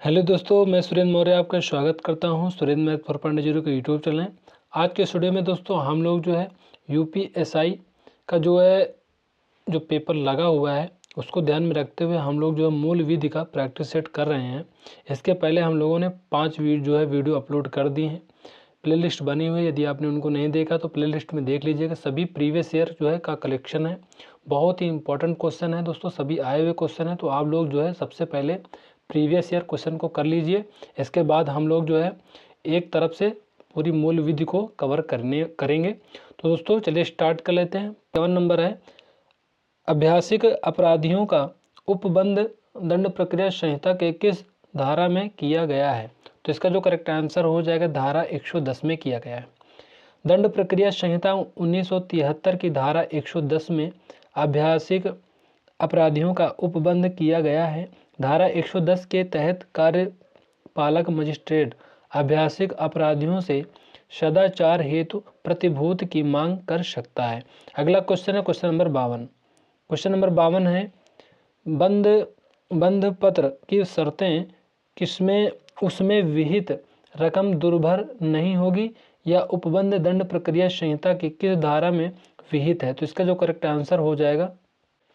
Hello दोस्तों, मैं सुरेंद्र मौर्य आपका स्वागत करता हूं सुरेंद्र मैथ फॉर पढ़ने जीरो के यूट्यूब चैनल है। आज के स्टूडियो में दोस्तों हम लोग जो है यूपीएसआई का जो पेपर लगा हुआ है उसको ध्यान में रखते हुए हम लोग जो है मूल विधि का प्रैक्टिस सेट कर रहे हैं। इसके पहले हम लोगों ने 5 वीडियो अपलोड कर दी हैं। प्लेलिस्ट बनी हुई है, यदि आपने उनको नहीं देखा तो प्लेलिस्ट में देख लीजिएगा। सभी प्रीवियस ईयर जो है का कलेक्शन है। बहुत ही इंपॉर्टेंट क्वेश्चन है दोस्तों, सभी आए हुए क्वेश्चन है। तो आप लोग जो है सबसे पहले प्रीवियस ईयर क्वेश्चन को कर लीजिए। इसके बाद हम लोग जो है एक तरफ से पूरी मूल विधि को कवर करेंगे। तो दोस्तों चलिए स्टार्ट कर लेते हैं। 7 नंबर है, अभ्यासिक अपराधियों का उपबंध दंड प्रक्रिया संहिता के किस धारा में किया गया है? तो इसका जो करेक्ट आंसर हो जाएगा धारा 110 में किया गया है। दंड प्रक्रिया संहिता 1973 की धारा 110 में अभ्यासिक अपराधियों का उपबंध किया गया है। धारा 110 के तहत कार्यपालक मजिस्ट्रेट अभ्यासिक अपराधियों से सदाचार हेतु प्रतिभूत की मांग कर सकता है। अगला क्वेश्चन है क्वेश्चन नंबर 52। क्वेश्चन नंबर 52 है, बंध पत्र की शर्तें किसमें उसमें विहित रकम दुर्भर नहीं होगी या उपबंध दंड प्रक्रिया संहिता की किस धारा में विहित है? तो इसका जो करेक्ट आंसर हो जाएगा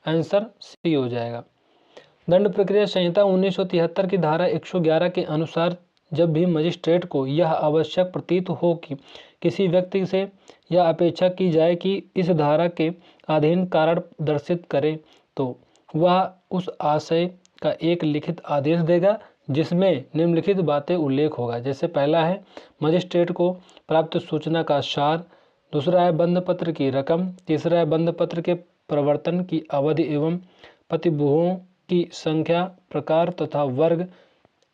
आंसर सी हो जाएगा। दंड प्रक्रिया संहिता 1973 की धारा 111 के अनुसार जब भी मजिस्ट्रेट को यह आवश्यक प्रतीत हो कि किसी व्यक्ति से यह अपेक्षा की जाए कि इस धारा के अधीन कारण दर्शित करे तो वह उस आशय का एक लिखित आदेश देगा जिसमें निम्नलिखित बातें उल्लेख होगा। जैसे पहला है मजिस्ट्रेट को प्राप्त सूचना का सार, दूसरा है बंध पत्र की रकम, तीसरा है बंध पत्र के प्रवर्तन की अवधि एवं प्रतिभूओं की संख्या, प्रकार तथा वर्ग।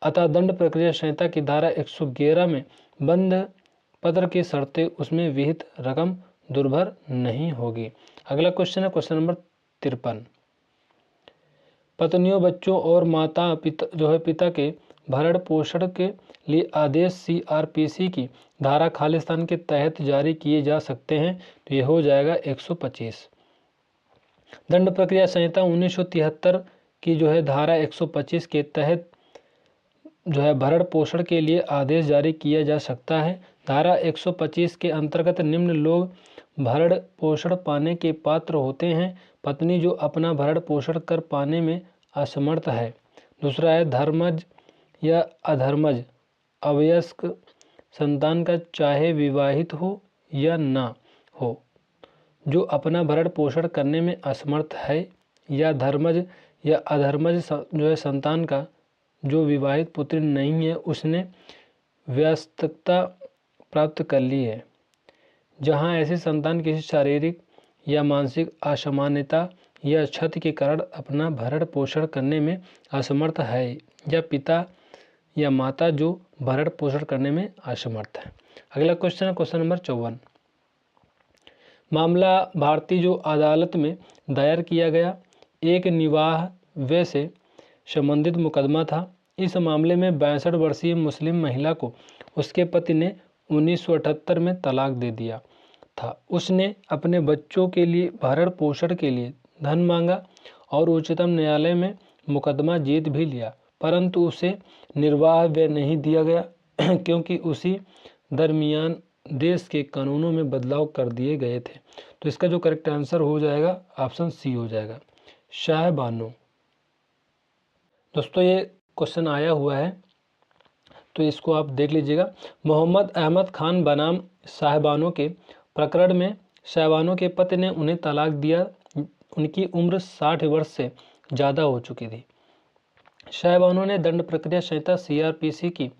अतः दंड प्रक्रिया संहिता की धारा 111 में बंध पत्र की शर्तें उसमें विहित रकम दुर्भर नहीं होगी। अगला क्वेश्चन है क्वेश्चन नंबर 53। पत्नियों, बच्चों और माता पिता के भरण पोषण के लिए आदेश सीआरपीसी की धारा खालिस्तान के तहत जारी किए जा सकते हैं। तो यह हो जाएगा 125। दंड प्रक्रिया संहिता 1973 की धारा 125 के तहत भरण पोषण के लिए आदेश जारी किया जा सकता है। धारा 125 के अंतर्गत निम्न लोग भरण पोषण पाने के पात्र होते हैं: पत्नी जो अपना भरण पोषण कर पाने में असमर्थ है, दूसरा है धर्मज या अधर्मज अवयस्क संतान का चाहे विवाहित हो या ना हो जो अपना भरण पोषण करने में असमर्थ है, या धर्मज या अधर्मज संतान का जो विवाहित पुत्र नहीं है उसने वयस्कता प्राप्त कर ली है। जहाँ ऐसे संतान किसी शारीरिक या मानसिक असामान्यता या क्षति के कारण अपना भरण पोषण करने में असमर्थ है, या पिता या माता जो भरण पोषण करने में असमर्थ है। अगला क्वेश्चन है क्वेश्चन नंबर 54। मामला भारतीय अदालत में दायर किया गया एक निवाह व्यय से संबंधित मुकदमा था। इस मामले में 62 वर्षीय मुस्लिम महिला को उसके पति ने 1978 में तलाक दे दिया था। उसने अपने बच्चों के लिए भरण पोषण के लिए धन मांगा और उच्चतम न्यायालय में मुकदमा जीत भी लिया, परंतु उसे निर्वाह व्यय नहीं दिया गया क्योंकि उसी दरमियान देश के कानूनों में बदलाव कर दिए गए थे। तो इसका जो करेक्ट आंसर हो जाएगा ऑप्शन सी हो जाएगा, शाह बानो। दोस्तों ये क्वेश्चन आया हुआ है तो इसको आप देख लीजिएगा। मोहम्मद अहमद खान बनाम साहबानो के प्रकरण में साहबानो के पति ने उन्हें तलाक दिया। उनकी उम्र 60 वर्ष से ज़्यादा हो चुकी थी। साहबानो ने दंड प्रक्रिया संहिता सीआरपीसी की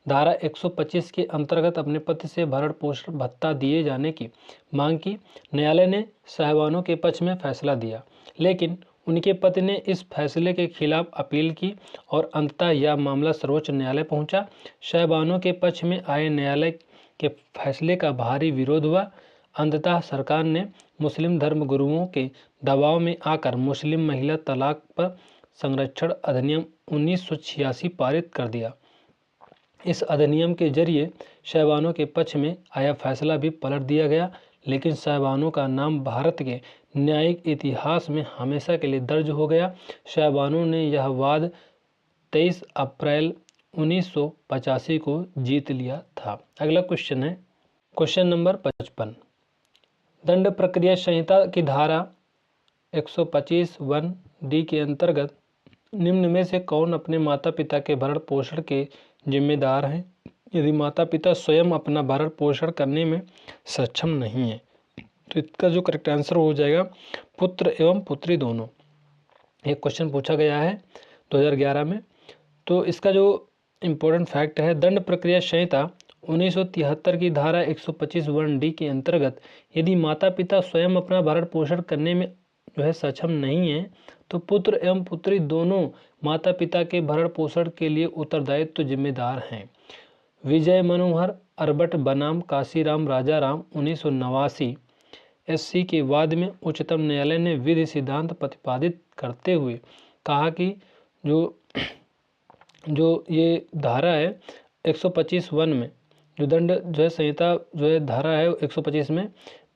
धारा 125 के अंतर्गत अपने पति से भरण पोषण भत्ता दिए जाने की मांग की। न्यायालय ने साहबानो के पक्ष में फैसला दिया, लेकिन उनके पति ने इस फैसले के खिलाफ अपील की और अंततः यह मामला सर्वोच्च न्यायालय पहुंचा। साहबानो के पक्ष में आए न्यायालय के फैसले का भारी विरोध हुआ। अंततः सरकार ने मुस्लिम धर्मगुरुओं के दबाव में आकर मुस्लिम महिला तलाक पर संरक्षण अधिनियम 1986 पारित कर दिया। इस अधिनियम के जरिए साहबानो के पक्ष में आया फैसला भी पलट दिया गया, लेकिन साहबानो का नाम भारत के न्यायिक इतिहास में हमेशा के लिए दर्ज हो गया। साहबानो ने यह वाद 23 अप्रैल 1985 को जीत लिया था। अगला क्वेश्चन है क्वेश्चन नंबर 55। दंड प्रक्रिया संहिता की धारा 125(1) के अंतर्गत निम्न में से कौन अपने माता पिता के भरण पोषण के जिम्मेदार हैं यदि माता पिता स्वयं अपना भरण पोषण करने में सक्षम नहीं है? तो इसका जो करेक्ट आंसर हो जाएगा पुत्र एवं पुत्री दोनों। एक क्वेश्चन पूछा गया है 2011 में। तो इसका जो इम्पोर्टेंट फैक्ट है, दंड प्रक्रिया संहिता 1973 की धारा 125(1) के अंतर्गत यदि माता पिता स्वयं अपना भरण पोषण करने में जो है सक्षम नहीं है तो पुत्र एवं पुत्री दोनों माता पिता के भरण पोषण के लिए उत्तरदायित्व जिम्मेदार हैं। विजय मनोहर अरबट बनाम काशीराम राजाराम 1989 SC के वाद में उच्चतम न्यायालय ने विधि सिद्धांत प्रतिपादित करते हुए कहा कि जो ये धारा है 125(1) में जो दंड जो है संहिता जो है धारा है 125 में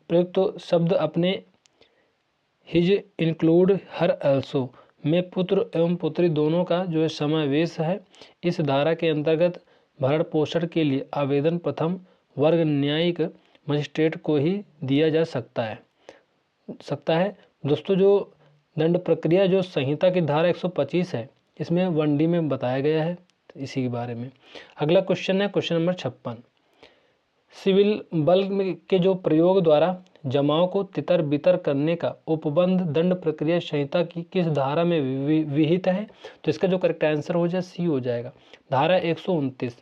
प्रयुक्त तो शब्द अपने हिज इंक्लूड हर एल्सो में पुत्र एवं पुत्री दोनों का जो है समावेश है। इस धारा के अंतर्गत भरण पोषण के लिए आवेदन प्रथम वर्ग न्यायिक मजिस्ट्रेट को ही दिया जा सकता है। दोस्तों जो दंड प्रक्रिया जो संहिता की धारा 125 है इसमें 1D में बताया गया है, तो इसी के बारे में। अगला क्वेश्चन है क्वेश्चन नंबर 56। सिविल बल के जो प्रयोग द्वारा जमाओं को तितर बितर करने का उपबंध दंड प्रक्रिया संहिता की किस धारा में विहित है? तो इसका जो करेक्ट आंसर हो जाए सी हो जाएगा, धारा 129।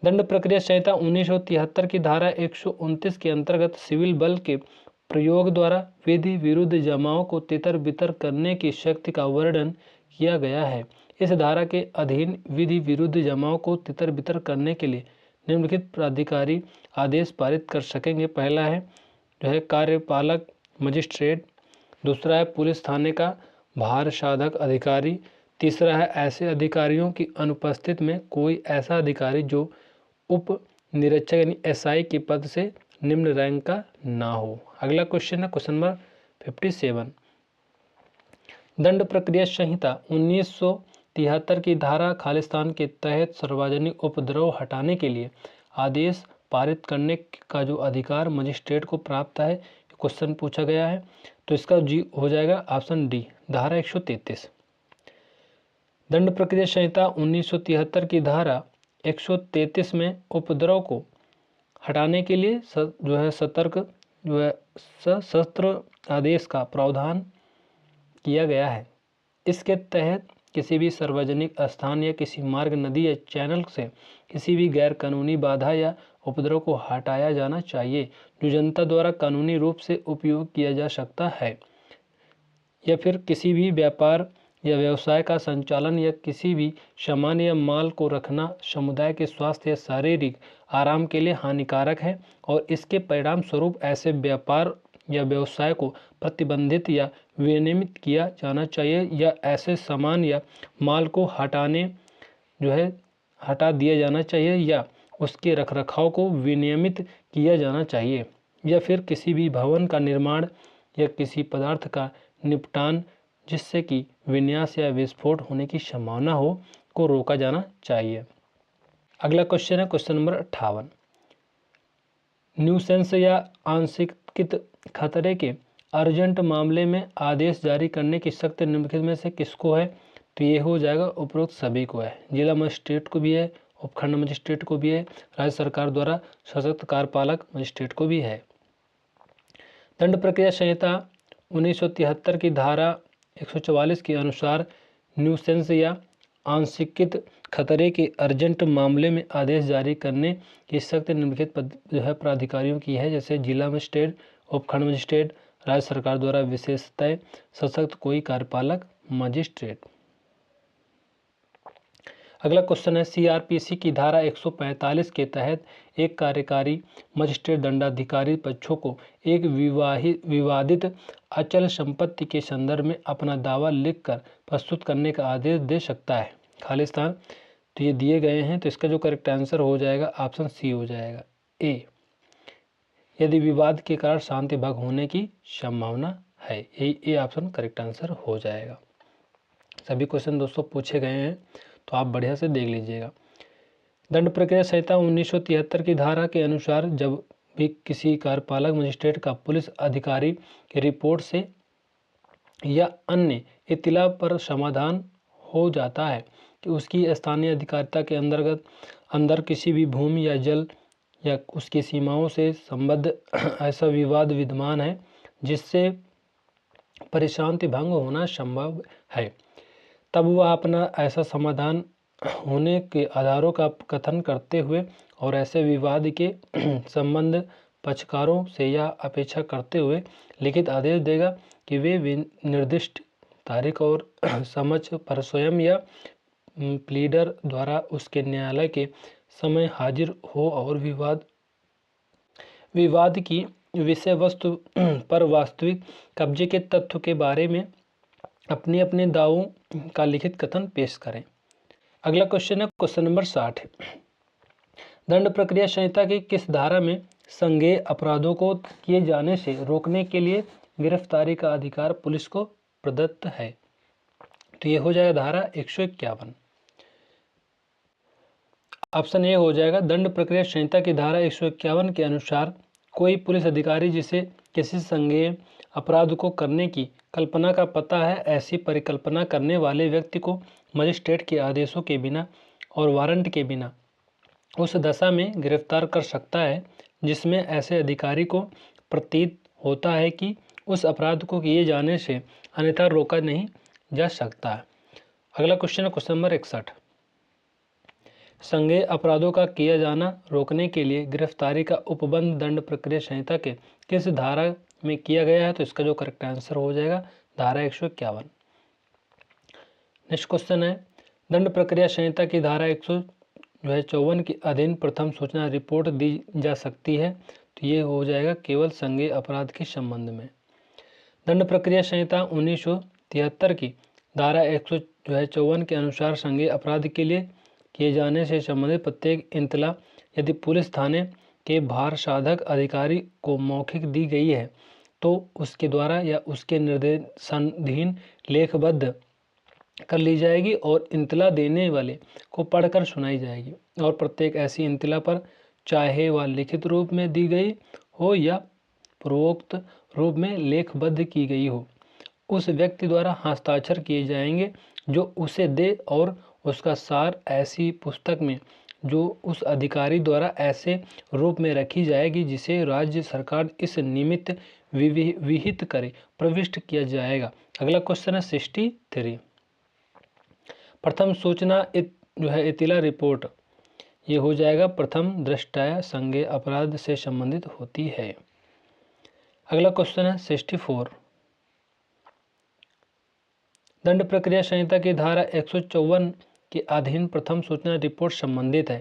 दंड प्रक्रिया संहिता 1973 की धारा 129 के अंतर्गत सिविल बल के प्रयोग द्वारा विधि विरुद्ध जमाओं को तितर बितर करने की शक्ति का वर्णन किया गया है। इस धारा के अधीन विधि विरुद्ध जमाओं को तितर बितर करने के लिए निम्नलिखित प्राधिकारी आदेश पारित कर सकेंगे। पहला है जो है कार्यपालक मजिस्ट्रेट, दूसरा है पुलिस थाने का भार साधक अधिकारी, तीसरा है ऐसे अधिकारियों की अनुपस्थिति में कोई ऐसा अधिकारी जो उप निरीक्षक यानी SI के पद से निम्न रैंक का ना हो। अगला क्वेश्चन है क्वेश्चन नंबर 57। दंड प्रक्रिया संहिता 1973 की धारा खालिस्तान के तहत सार्वजनिक उपद्रव हटाने के लिए आदेश पारित करने का जो अधिकार मजिस्ट्रेट को प्राप्त है, क्वेश्चन पूछा गया है। तो इसका जी हो जाएगा ऑप्शन डी, धारा 133। दंड प्रक्रिया संहिता 1973 की धारा 133 में उपद्रव को हटाने के लिए जो है सशस्त्र आदेश का प्रावधान किया गया है। इसके तहत किसी भी सार्वजनिक स्थान या किसी मार्ग, नदी या चैनल से किसी भी गैर कानूनी बाधा या उपद्रव को हटाया जाना चाहिए जो जनता द्वारा कानूनी रूप से उपयोग किया जा सकता है, या फिर किसी भी व्यापार या व्यवसाय का संचालन या किसी भी सामान या माल को रखना समुदाय के स्वास्थ्य या शारीरिक आराम के लिए हानिकारक है और इसके परिणाम स्वरूप ऐसे व्यापार या व्यवसाय को प्रतिबंधित या विनियमित किया जाना चाहिए, या ऐसे सामान या माल को हटा दिया जाना चाहिए, या उसके रखरखाव को विनियमित किया जाना चाहिए, या फिर किसी भी भवन का निर्माण या किसी पदार्थ का निपटान जिससे कि विन्यास या विस्फोट होने की संभावना हो को रोका जाना चाहिए। अगला क्वेश्चन है क्वेश्चन नंबर 58। न्यूसेंस या आंशिक खतरे के अर्जेंट मामले में आदेश जारी करने की शक्ति निम्नलिखित में से किसको है? तो ये हो जाएगा उपरोक्त सभी को है। जिला मजिस्ट्रेट को भी है, उपखंड मजिस्ट्रेट को भी है, राज्य सरकार द्वारा सशक्त कार्यपालक मजिस्ट्रेट को भी है। दंड प्रक्रिया संहिता 1973 की धारा 144 के अनुसार न्यूसेंस या आंशिक खतरे के अर्जेंट मामले में आदेश जारी करने की शक्ति निम्नलिखित जो है प्राधिकारियों की है, जैसे जिला मजिस्ट्रेट, उपखंड मजिस्ट्रेट, राज्य सरकार द्वारा विशेषतः सशक्त कोई कार्यपालक मजिस्ट्रेट। अगला क्वेश्चन है CRPC की धारा 145 के तहत एक कार्यकारी मजिस्ट्रेट दंडाधिकारी पक्षों को एक विवादित अचल संपत्ति के संदर्भ में अपना दावा लिखकर प्रस्तुत करने का आदेश दे सकता है। खालिस्तान तो ये दिए गए हैं, तो इसका जो करेक्ट आंसर हो जाएगा ऑप्शन सी हो जाएगा, ए, यदि विवाद के कारण शांति भंग होने की संभावना है। ये ऑप्शन करेक्ट आंसर हो जाएगा। सभी क्वेश्चन दोस्तों पूछे गए हैं, तो आप बढ़िया से देख लीजिएगा। दंड प्रक्रिया संहिता 1973 की धारा के अनुसार जब भी किसी कार्यपालक मजिस्ट्रेट का पुलिस अधिकारी की रिपोर्ट से या अन्य इत्तला पर समाधान हो जाता है कि उसकी स्थानीय अधिकारिता के अंदर किसी भी भूमि या जल या उसकी सीमाओं से संबद्ध ऐसा विवाद विद्यमान है जिससे परिशांति भंग होना संभव है, तब वह अपना ऐसा समाधान होने के आधारों का कथन करते हुए और ऐसे विवाद के संबंध पक्षकारों से यह अपेक्षा करते हुए लिखित आदेश देगा कि वे निर्दिष्ट तारीख और समझ पर स्वयं या प्लीडर द्वारा उसके न्यायालय के समय हाजिर हो और विवाद की विषय वस्तु पर वास्तविक कब्जे के तथ्य के बारे में अपने अपने दावों का लिखित कथन पेश करें। अगला क्वेश्चन है क्वेश्चन नंबर 60। दंड प्रक्रिया संहिता की किस धारा में संज्ञेय अपराधों को किए जाने से रोकने के लिए गिरफ्तारी का अधिकार पुलिस को प्रदत्त है? तो ये हो जाएगा धारा 151। ऑप्शन ए हो जाएगा। दंड प्रक्रिया संहिता की धारा 151 के अनुसार कोई पुलिस अधिकारी जिसे किसी संज्ञेय अपराध को करने की कल्पना का पता है, ऐसी परिकल्पना करने वाले व्यक्ति को मजिस्ट्रेट के आदेशों के बिना और वारंट के बिना उस दशा में गिरफ्तार कर सकता है जिसमें ऐसे अधिकारी को प्रतीत होता है कि उस अपराध को किए जाने से अन्यथा रोका नहीं जा सकता है। अगला क्वेश्चन है क्वेश्चन नंबर 61। संज्ञेय अपराधों का किया जाना रोकने के लिए गिरफ्तारी का उपबंध दंड प्रक्रिया संहिता के किस धारा में किया गया है? तो इसका जो करेक्ट आंसर हो जाएगा धारा 151। नेक्स्ट क्वेश्चन है दंड प्रक्रिया संहिता की धारा 154 के अधीन प्रथम सूचना रिपोर्ट दी जा सकती है? तो ये हो जाएगा केवल संज्ञेय अपराध के संबंध में। दंड प्रक्रिया संहिता 1973 की धारा 154 के अनुसार संज्ञेय अपराध के लिए किए जाने से संबंधित प्रत्येक इंतला यदि पुलिस थाने के भार साधक अधिकारी को मौखिक दी गई है तो उसके द्वारा या उसके निर्देशाधीन लेखबद्ध कर ली जाएगी और इंतला देने वाले को पढ़कर सुनाई जाएगी। और प्रत्येक ऐसी इंतला पर चाहे वह लिखित रूप में दी गई हो या पूर्वोक्त रूप में लेखबद्ध की गई हो, उस व्यक्ति द्वारा हस्ताक्षर किए जाएंगे जो उसे दे और उसका सार ऐसी पुस्तक में जो उस अधिकारी द्वारा ऐसे रूप में रखी जाएगी जिसे राज्य सरकार इस निमित्त विहित करे प्रविष्ट किया जाएगा। अगला क्वेश्चन है 63। प्रथम सूचना जो है इत्तला रिपोर्ट, ये हो जाएगा प्रथम दृष्टया संज्ञेय अपराध से संबंधित होती है। अगला क्वेश्चन है 64। दंड प्रक्रिया संहिता की धारा 154 के अधीन प्रथम सूचना रिपोर्ट संबंधित है?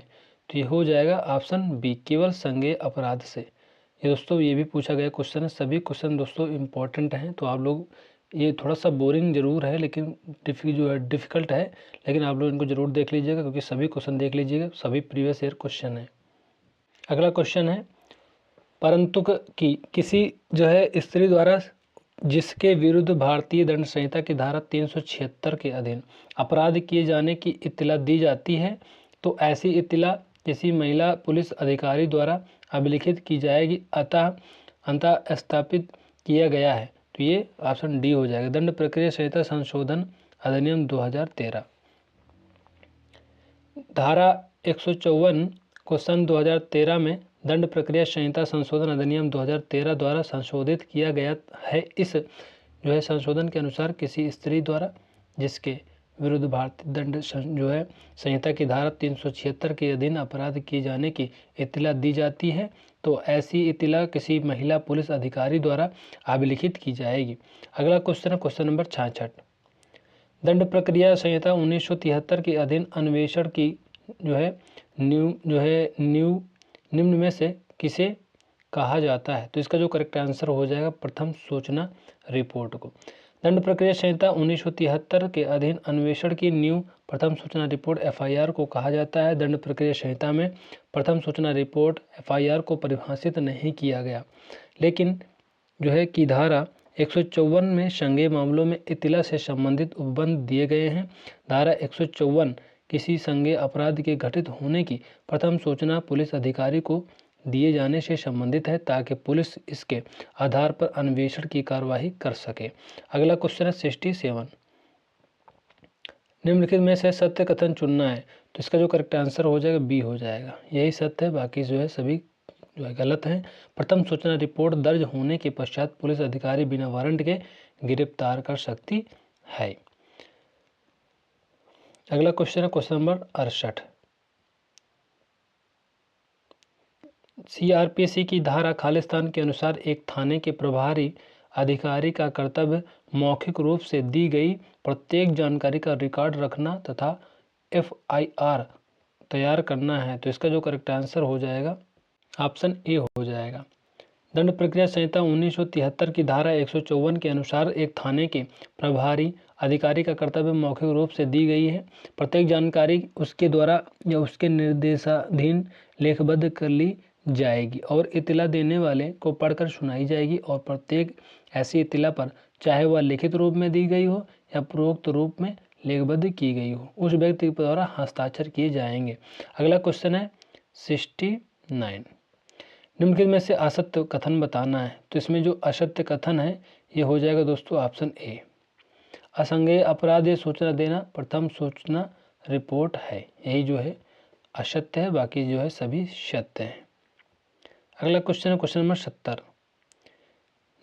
तो ये हो जाएगा ऑप्शन बी केवल संज्ञेय अपराध से। ये दोस्तों ये भी पूछा गया क्वेश्चन है। सभी क्वेश्चन दोस्तों इम्पोर्टेंट हैं, तो आप लोग ये थोड़ा सा बोरिंग जरूर है लेकिन डिफ़िकल्ट है, लेकिन आप लोग इनको जरूर देख लीजिएगा क्योंकि सभी क्वेश्चन देख लीजिएगा, सभी प्रीवियस ईयर क्वेश्चन है। अगला क्वेश्चन है परंतु की किसी जो है स्त्री द्वारा जिसके विरुद्ध भारतीय दंड संहिता की धारा 376 के अधीन अपराध किए जाने की इत्तला दी जाती है तो ऐसी इत्तला किसी महिला पुलिस अधिकारी द्वारा अभिलिखित की जाएगी अतः स्थापित किया गया है? तो ये ऑप्शन डी हो जाएगा। दंड प्रक्रिया संहिता संशोधन अधिनियम 2013 धारा 154 को सन 2013 में दंड प्रक्रिया संहिता संशोधन अधिनियम 2013 द्वारा संशोधित किया गया है। इस जो है संशोधन के अनुसार किसी स्त्री द्वारा जिसके विरुद्ध भारतीय दंड जो है संहिता की धारा 376 के अधीन अपराध किए जाने की इत्तला दी जाती है तो ऐसी इत्तला किसी महिला पुलिस अधिकारी द्वारा अभिलिखित की जाएगी। अगला क्वेश्चन है क्वेश्चन नंबर 66। दंड प्रक्रिया संहिता 1973 के अधीन अन्वेषण की जो है निम्न में से किसे कहा जाता है? तो इसका जो करेक्ट आंसर हो जाएगा प्रथम सूचना रिपोर्ट को। दंड प्रक्रिया संहिता 1973 के अधीन अन्वेषण की न्यू प्रथम सूचना रिपोर्ट FIR को कहा जाता है। दंड प्रक्रिया संहिता में प्रथम सूचना रिपोर्ट FIR को परिभाषित नहीं किया गया, लेकिन जो है कि धारा 154 में संज्ञेय मामलों में इत्तला से संबंधित उपबंध दिए गए हैं। धारा 154 किसी संज्ञेय अपराध के घटित होने की प्रथम सूचना पुलिस अधिकारी को दिए जाने से संबंधित है, ताकि पुलिस इसके आधार पर अन्वेषण की कार्यवाही कर सके। अगला क्वेश्चन है 67, निम्नलिखित में से सत्य कथन चुनना है। तो इसका जो करेक्ट आंसर हो जाएगा बी हो जाएगा, यही सत्य है, बाकी जो है सभी जो है गलत हैं। प्रथम सूचना रिपोर्ट दर्ज होने के पश्चात पुलिस अधिकारी बिना वारंट के गिरफ्तार कर सकती है। अगला क्वेश्चन है क्वेश्चन नंबर 68, सीआरपीसी की धारा खालिस्तान के अनुसार एक थाने के प्रभारी अधिकारी का कर्तव्य मौखिक रूप से दी गई प्रत्येक जानकारी का रिकॉर्ड रखना तथा एफआईआर तैयार करना है। तो इसका जो करेक्ट आंसर हो जाएगा ऑप्शन ए हो जाएगा। दंड प्रक्रिया संहिता 1973 की धारा 154 के अनुसार एक थाने के प्रभारी अधिकारी का कर्तव्य मौखिक रूप से दी गई है। प्रत्येक जानकारी उसके द्वारा या उसके निर्देशाधीन लेखबद्ध कर ली जाएगी और इत्तला देने वाले को पढ़कर सुनाई जाएगी, और प्रत्येक ऐसी इत्तला पर चाहे वह लिखित रूप में दी गई हो या पूर्वोक्त रूप में लेखबद्ध की गई हो, उस व्यक्ति के द्वारा हस्ताक्षर किए जाएंगे। अगला क्वेश्चन है 69, निम्नलिखित में से असत्य कथन बताना है। तो इसमें जो असत्य कथन है ये हो जाएगा दोस्तों ऑप्शन ए, असंज्ञेय अपराध या सूचना देना प्रथम सूचना रिपोर्ट है, यही जो है असत्य है, बाकी जो है सभी सत्य हैं। अगला क्वेश्चन है question number 70,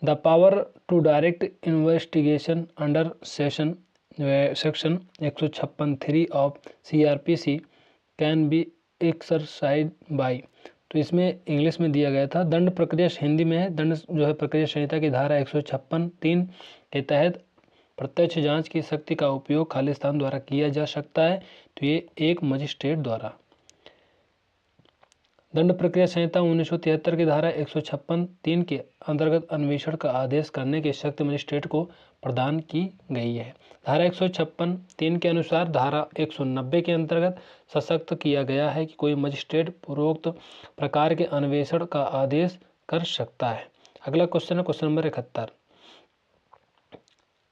the power to direct investigation under section 156(3) of CrPC can be exercise by. तो इसमें इंग्लिश में दिया गया था, दंड प्रक्रिया हिंदी में है, दंड जो है प्रक्रिया संहिता की धारा 156(3) के तहत प्रत्यक्ष जांच की शक्ति का उपयोग खालिस्तान द्वारा किया जा सकता है। तो ये एक मजिस्ट्रेट द्वारा। दंड प्रक्रिया संहिता 1973 की धारा 156(3) के अंतर्गत अन्वेषण का आदेश करने की शक्ति मजिस्ट्रेट को प्रदान की गई है। धारा 156(3) के अनुसार धारा 190 के अंतर्गत सशक्त किया गया है कि कोई मजिस्ट्रेट पूर्वोक्त प्रकार के अन्वेषण का आदेश कर सकता है। अगला क्वेश्चन है क्वेश्चन नंबर 71,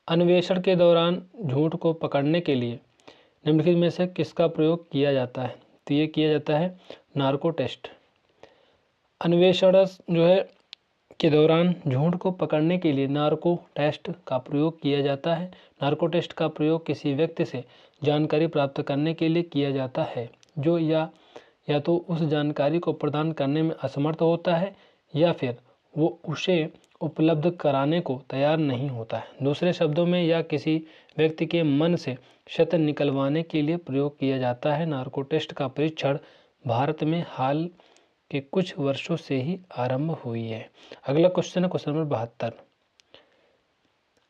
अन्वेषण के दौरान झूठ को पकड़ने के लिए निम्नलिखित में से किसका प्रयोग किया जाता है। तो ये किया जाता है नार्को टेस्ट। अन्वेषण जो है के दौरान झूठ को पकड़ने के लिए नार्को टेस्ट का प्रयोग किया जाता है। नार्को टेस्ट का प्रयोग किसी व्यक्ति से जानकारी प्राप्त करने के लिए किया जाता है जो या तो उस जानकारी को प्रदान करने में असमर्थ होता है या फिर वो उसे उपलब्ध कराने को तैयार नहीं होता है। दूसरे शब्दों में यह किसी व्यक्ति के मन से सत्य निकलवाने के लिए प्रयोग किया जाता है। नार्को टेस्ट का परीक्षण भारत में हाल के कुछ वर्षों से ही आरंभ हुई है। अगला क्वेश्चन है क्वेश्चन नंबर 72,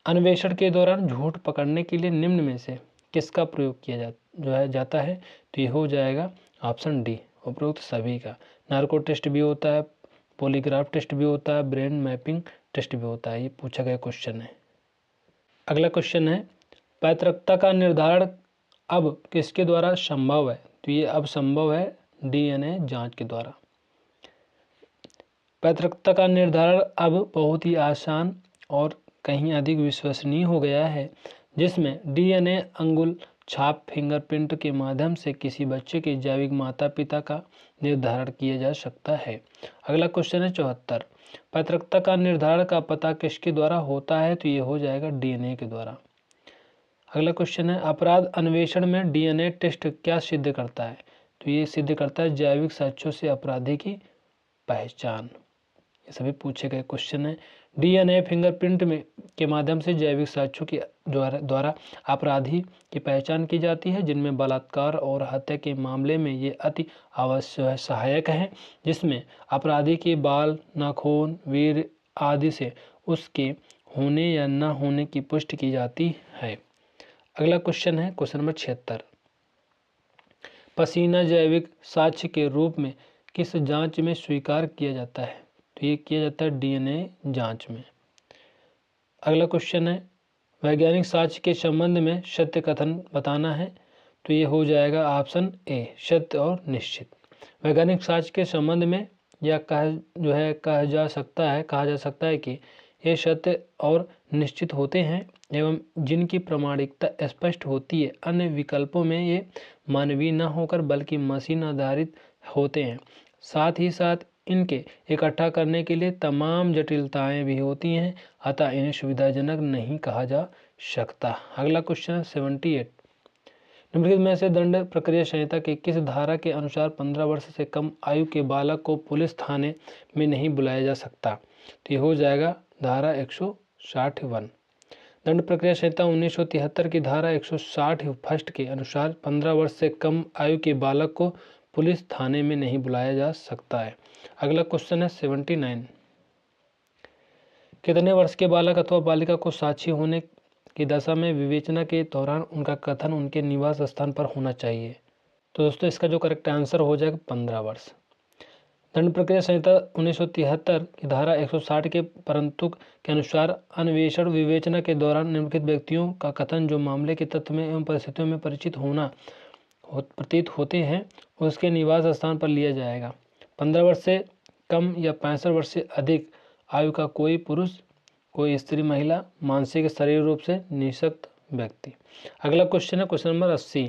अन्वेषण के दौरान झूठ पकड़ने के लिए निम्न में से किसका प्रयोग किया जाता है। तो ये हो जाएगा ऑप्शन डी, उपरोक्त सभी का। नार्को टेस्ट भी होता है, पॉलीग्राफ टेस्ट भी होता है, ब्रेन मैपिंग टेस्ट भी होता है। ये पूछा गया क्वेश्चन है। अगला क्वेश्चन है, पैतृकता का निर्धारण अब किसके द्वारा संभव है। तो ये अब संभव है डीएनए जांच के द्वारा। पैतृकता का निर्धारण अब बहुत ही आसान और कहीं अधिक विश्वसनीय हो गया है, जिसमें डीएनए अंगुल छाप फिंगरप्रिंट के माध्यम से किसी बच्चे के जैविक माता पिता का निर्धारण किया जा सकता है। अगला क्वेश्चन है 74, पैतृकता का निर्धारण का पता किसके द्वारा होता है। तो ये हो जाएगा डीएनए के द्वारा। अगला क्वेश्चन है, अपराध अन्वेषण में डीएनए टेस्ट क्या सिद्ध करता है। तो ये सिद्ध करता है जैविक साक्ष्यों से अपराधी की पहचान। ये सभी पूछे गए क्वेश्चन है। डीएनए फिंगरप्रिंट में के माध्यम से जैविक साक्ष्यों के द्वारा अपराधी की पहचान की जाती है, जिनमें बलात्कार और हत्या के मामले में ये अति आवश्यक सहायक है, जिसमें अपराधी के बाल, नाखून, वीर आदि से उसके होने या न होने की पुष्टि की जाती है। अगला क्वेश्चन है क्वेश्चन नंबर 76, पसीना जैविक साक्ष्य के रूप में किस जांच में स्वीकार किया जाता है। तो ये किया जाता है डीएनए जांच में। अगला क्वेश्चन है, वैज्ञानिक साक्ष्य के संबंध में सत्य कथन बताना है। तो ये हो जाएगा ऑप्शन ए, सत्य और निश्चित। वैज्ञानिक साक्ष्य के संबंध में यह कहा जा सकता है कि ये सत्य और निश्चित होते हैं एवं जिनकी प्रामाणिकता स्पष्ट होती है। अन्य विकल्पों में ये मानवीय न होकर बल्कि मशीन आधारित होते हैं। साथ ही साथ इनके इकट्ठा करने के लिए तमाम जटिलताएं भी होती हैं, अतः इन्हें सुविधाजनक नहीं कहा जा सकता। अगला क्वेश्चन है 78। निम्नलिखित में से दंड प्रक्रिया संहिता के किस धारा के अनुसार 15 वर्ष से कम आयु के बालक को पुलिस थाने में नहीं बुलाया जा सकता? तो ये हो जाएगा धारा 161। दंड प्रक्रिया संहिता 1973 की धारा 160 फर्स्ट के अनुसार 15 वर्ष से कम आयु के बालक को पुलिस थाने में नहीं बुलाया जा सकता है। अगला क्वेश्चन है 79। कितने वर्ष के बालक अथवा बालिका को साक्षी होने की दशा में विवेचना के दौरान उनका कथन उनके निवास स्थान पर होना चाहिए? तो दोस्तों इसका जो करेक्ट आंसर हो जाएगा 15 वर्ष। दंड प्रक्रिया संहिता 1973 की धारा 160 के परंतु के अनुसार अन्वेषण विवेचना के दौरान निम्नलिखित व्यक्तियों का कथन जो मामले के तथ्य में एवं परिस्थितियों में परिचित प्रतीत होते हैं उसके निवास स्थान पर लिया जाएगा। 15 वर्ष से कम या 65 वर्ष से अधिक आयु का कोई पुरुष, कोई स्त्री, महिला, मानसिक शारीरिक रूप से निःशक्त व्यक्ति। अगला क्वेश्चन है क्वेश्चन नंबर 80।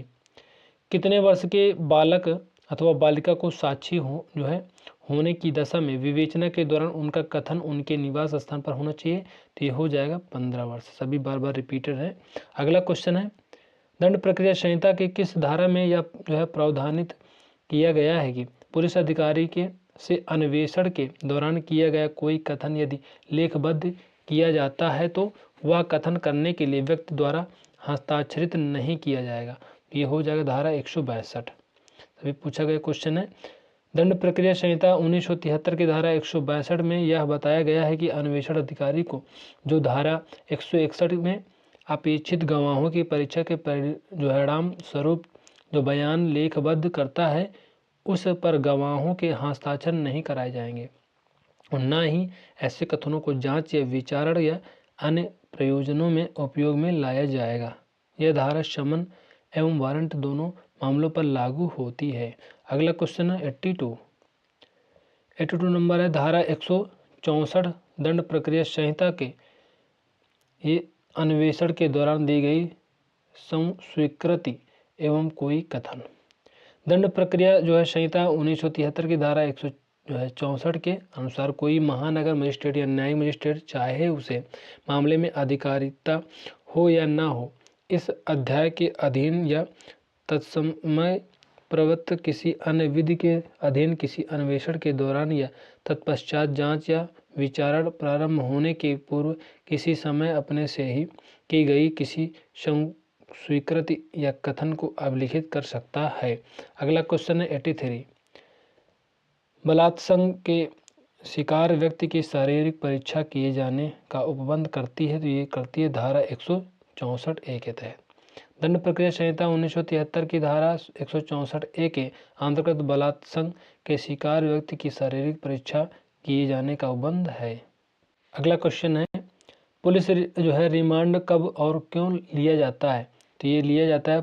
कितने वर्ष के बालक अथवा बालिका को साक्षी होने की दशा में विवेचना के दौरान उनका कथन उनके निवास स्थान पर होना चाहिए? तो ये हो जाएगा 15 वर्ष। सभी बार बार रिपीटेड है। अगला क्वेश्चन है दंड प्रक्रिया संहिता के किस धारा में यह प्रावधानित किया गया है कि पुलिस अधिकारी के से अन्वेषण के दौरान किया गया कोई कथन यदि लेखबद्ध किया जाता है तो वह कथन करने के लिए व्यक्ति द्वारा हस्ताक्षरित नहीं किया जाएगा? ये हो जाएगा धारा 162। तभी पूछा गया क्वेश्चन है दंड प्रक्रिया संहिता 1973 की धारा 162 में यह बताया गया है कि अन्वेषण अधिकारी को जो धारा 161 में अपेक्षित गवाहों की परीक्षा के परिणाम स्वरूप जो बयान लेखबद्ध करता है उस पर गवाहों के हस्ताक्षर नहीं कराए जाएंगे और न ही ऐसे कथनों को जांच या विचारण या अन्य प्रयोजनों में उपयोग में लाया जाएगा। यह धारा समन एवं वारंट दोनों मामलों पर लागू होती है। अगला क्वेश्चन है 82 नंबर है धारा 164 दंड प्रक्रिया संहिता के ये अन्वेषण के दौरान दी गई स्वीकृति एवं कोई कथन। दंड प्रक्रिया संहिता 1973 की धारा 164 के अनुसार कोई महानगर मजिस्ट्रेट या न्यायिक मजिस्ट्रेट चाहे उसे मामले में अधिकारिता हो या न हो इस अध्याय के अधीन या तत्समय प्रवृत्त किसी अन्य विधि के अधीन किसी अन्वेषण के दौरान या तत्पश्चात जांच या विचारण प्रारंभ होने के पूर्व किसी समय अपने से ही की गई किसी स्वीकृति या कथन को अभिलिखित कर सकता है। अगला क्वेश्चन है 83। बलात्संग के शिकार व्यक्ति की शारीरिक परीक्षा किए जाने का उपबंध करती है? तो ये करती है धारा 164 ए के तहत। दंड प्रक्रिया संहिता 1973 की धारा 164 ए के अंतर्गत बलात्संग के शिकार व्यक्ति की शारीरिक परीक्षा किए जाने का उपबंध है। अगला क्वेश्चन है पुलिस रिमांड कब और क्यों लिया जाता है? तो ये लिया जाता है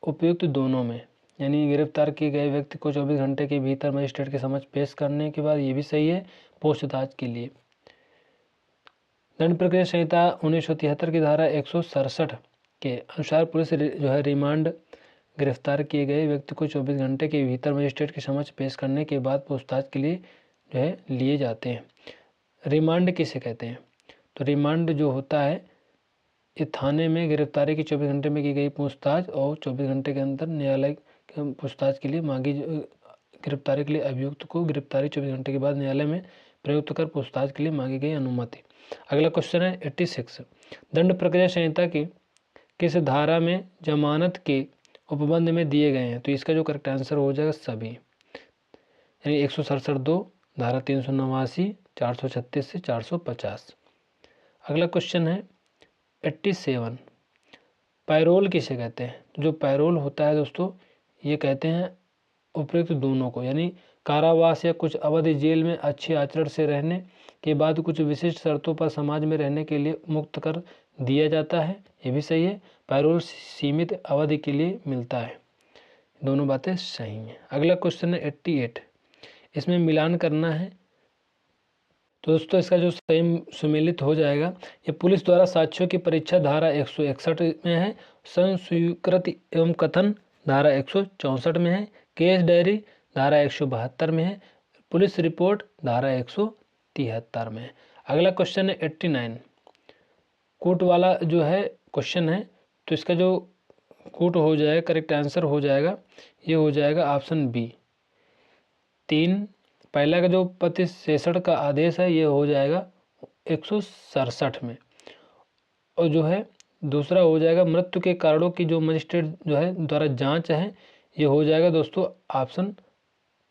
उपयुक्त दोनों में, यानी गिरफ्तार किए गए व्यक्ति को 24 घंटे के भीतर मजिस्ट्रेट के समक्ष पेश करने के बाद, ये भी सही है, पूछताछ के लिए। दंड प्रक्रिया संहिता 1973 की धारा 167 के अनुसार पुलिस रिमांड गिरफ्तार किए गए व्यक्ति को 24 घंटे के भीतर मजिस्ट्रेट के समक्ष पेश करने के बाद पूछताछ के लिए लिए जाते हैं। रिमांड किसे कहते हैं? तो रिमांड जो होता है ये थाने में गिरफ्तारी की 24 घंटे में की गई पूछताछ और 24 घंटे के अंदर न्यायालय पूछताछ के लिए मांगी गिरफ्तारी के लिए अभियुक्त को गिरफ्तारी 24 घंटे के बाद न्यायालय में प्रयुक्त कर पूछताछ के लिए मांगी गई अनुमति। अगला क्वेश्चन है 86। दंड प्रक्रिया संहिता की किस धारा में जमानत के उपबंध में दिए गए हैं? तो इसका जो करेक्ट आंसर हो जाएगा सभी, यानी 167(2), धारा 389, 436 से 450। अगला क्वेश्चन है 87। पैरोल किसे कहते हैं? जो पैरोल होता है दोस्तों ये कहते हैं उपयुक्त दोनों को, यानी कारावास या कुछ अवधि जेल में अच्छे आचरण से रहने के बाद कुछ विशिष्ट शर्तों पर समाज में रहने के लिए मुक्त कर दिया जाता है, ये भी सही है। पैरोल सीमित अवधि के लिए मिलता है, दोनों बातें सही हैं। अगला क्वेश्चन है 88। इसमें मिलान करना है तो दोस्तों इसका जो सही सुमेलित हो जाएगा, ये पुलिस द्वारा साक्ष्यों की परीक्षा धारा 161 में है, संस्वीकृति एवं कथन धारा 164 में है, केस डायरी धारा 172 में है, पुलिस रिपोर्ट धारा 173 में है। अगला क्वेश्चन है 89, कूट वाला जो है क्वेश्चन है, तो इसका जो कूट हो जाएगा, करेक्ट आंसर हो जाएगा, ये हो जाएगा ऑप्शन बी 3। पहला का जो 65 का आदेश है ये हो जाएगा 167 में, और जो है दूसरा हो जाएगा मृत्यु के कारणों की जो मजिस्ट्रेट जो है द्वारा जांच है, ये हो जाएगा दोस्तों ऑप्शन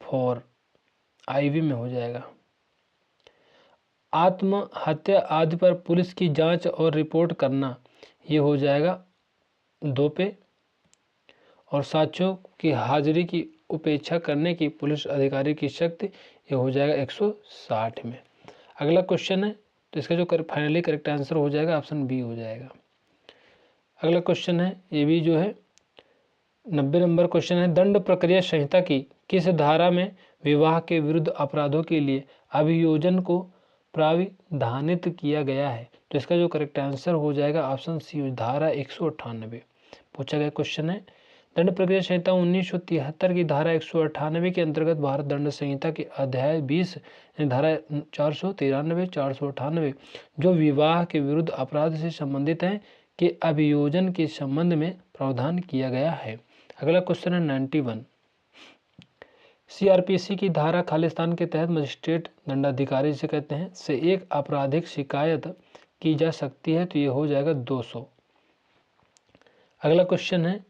4 IV में हो जाएगा। आत्महत्या आदि पर पुलिस की जांच और रिपोर्ट करना, ये हो जाएगा 2 पे, और साक्ष्यों की हाजिरी की उपेक्षा करने की पुलिस अधिकारी की शक्ति, ये हो जाएगा 160 में। अगला क्वेश्चन है, तो इसका जो फाइनली करेक्ट आंसर हो जाएगा ऑप्शन बी हो जाएगा। अगला क्वेश्चन है, ये भी जो है 90 नंबर क्वेश्चन है, दंड प्रक्रिया संहिता की किस धारा में विवाह के विरुद्ध अपराधों के लिए अभियोजन को प्राविधानित किया गया है? तो इसका जो करेक्ट आंसर हो जाएगा ऑप्शन सी धारा 198। पूछा गया क्वेश्चन है, दंड प्रक्रिया संहिता 1973 की धारा 198 के अंतर्गत भारत दंड संहिता के अध्याय 20 धारा 493 498 जो विवाह के विरुद्ध अपराध से संबंधित हैं के अभियोजन के संबंध में प्रावधान किया गया है। अगला क्वेश्चन है 91, CRPC की धारा खालिस्तान के तहत मजिस्ट्रेट दंडाधिकारी से कहते हैं से एक आपराधिक शिकायत की जा सकती है, तो ये हो जाएगा 200। अगला क्वेश्चन है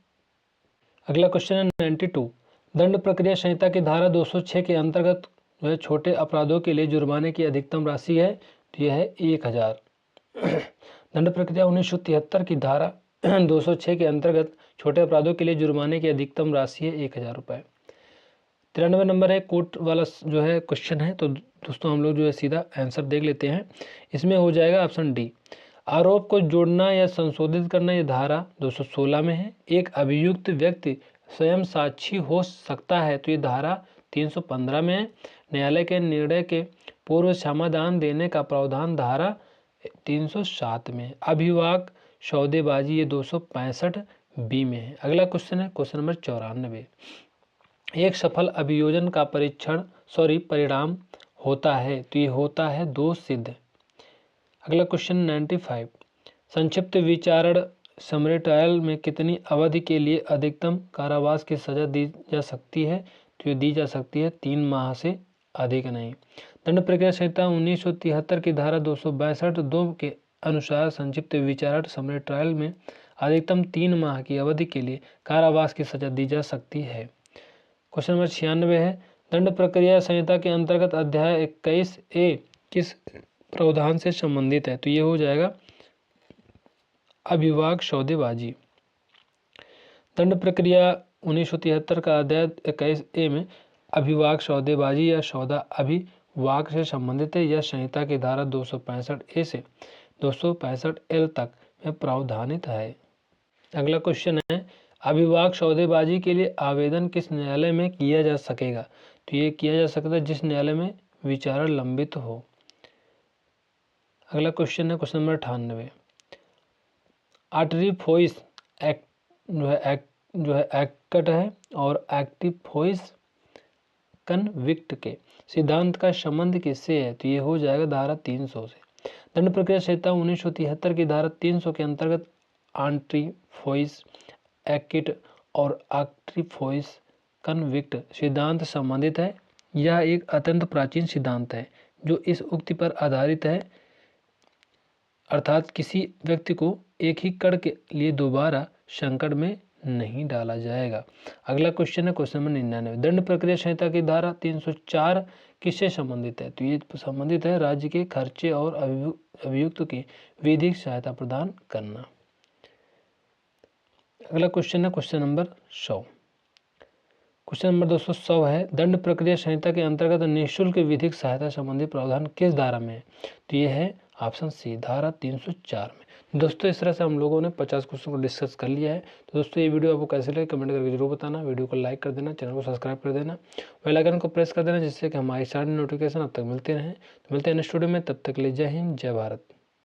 92, दंड प्रक्रिया संहिता की धारा 206 के अंतर्गत जो है छोटे अपराधों के लिए जुर्माने की अधिकतम राशि है, तो यह है 1000। दंड प्रक्रिया 1973 की धारा 206 के अंतर्गत छोटे अपराधों के लिए जुर्माने की अधिकतम राशि है 1000 रुपये। 93 नंबर है, कोर्ट वाला जो है क्वेश्चन है, तो दोस्तों हम लोग जो है सीधा आंसर देख लेते हैं। इसमें हो जाएगा ऑप्शन डी, आरोप को जोड़ना या संशोधित करना, ये धारा 216 में है। एक अभियुक्त व्यक्ति स्वयं साक्षी हो सकता है, तो ये धारा 315 में है। न्यायालय के निर्णय के पूर्व क्षमादान देने का प्रावधान धारा 307 में है। अभिवाक सौदेबाजी, ये 265 बी में है। अगला क्वेश्चन है क्वेश्चन नंबर 94, एक सफल अभियोजन का परिणाम होता है, तो ये होता है दोष सिद्ध। अगला क्वेश्चन 95, संक्षिप्त विचारण समरी ट्रायल में कितनी अवधि के लिए अधिकतम कारावास की सजा दी जा सकती है? तो ये दी जा सकती है 3 माह से अधिक नहीं। दंड प्रक्रिया संहिता 1973 की धारा 262 के अनुसार संक्षिप्त विचारण समरी ट्रायल में अधिकतम 3 माह की अवधि के लिए कारावास की सजा दी जा सकती है। क्वेश्चन नंबर 96 है, दंड प्रक्रिया संहिता के अंतर्गत अध्याय 21A किस प्रावधान से संबंधित है? तो ये हो जाएगा अभिवाक सौदेबाजी। दंड प्रक्रिया 1973 का अध्याय 21A में अभिवाक सौदेबाजी या सौदा अभिवाक से संबंधित है। यह संहिता की धारा 265A से 265L तक में प्रावधानित है। अगला क्वेश्चन है, अभिवाक सौदेबाजी के लिए आवेदन किस न्यायालय में किया जा सकेगा? तो ये किया जा सकता है जिस न्यायालय में विचारण लंबित हो। अगला क्वेश्चन है क्वेश्चन नंबर 98, आर्टरी फोइस एक्ट जो है एक्ट है और एक्टिव फोइस कन्विक्ट के सिद्धांत का संबंध किससे है? तो ये हो जाएगा धारा 300 से। दंड प्रक्रिया संहिता 1973 की धारा 300 के अंतर्गत आंट्री फोइस एक्ट और आर्टरी फोइस कन्विक्ट सिद्धांत संबंधित है। यह एक अत्यंत प्राचीन सिद्धांत है जो इस उक्ति पर आधारित है, अर्थात किसी व्यक्ति को एक ही कण के लिए दोबारा संकट में नहीं डाला जाएगा। अगला क्वेश्चन है क्वेश्चन नंबर 99, दंड प्रक्रिया संहिता की धारा 304 किससे संबंधित है? तो ये संबंधित है राज्य के खर्चे और अभियुक्त की विधिक सहायता प्रदान करना। अगला क्वेश्चन है क्वेश्चन नंबर 100, क्वेश्चन नंबर 200 है, दंड प्रक्रिया संहिता के अंतर्गत निःशुल्क विधिक सहायता संबंधी प्रावधान किस धारा में है? तो ये है ऑप्शन सी धारा 304 में। दोस्तों इस तरह से हम लोगों ने 50 क्वेश्चन को डिस्कस कर लिया है। तो दोस्तों ये वीडियो आपको कैसे लगे कमेंट करके जरूर बताना। वीडियो को लाइक कर देना, चैनल को सब्सक्राइब कर देना, बेल आइकन को प्रेस कर देना, जिससे कि हमारी सारी नोटिफिकेशन अब तक मिलते रहें। तो मिलते हैं नेक्स्ट वीडियो में, तब तक के लिए जय हिंद, जय भारत।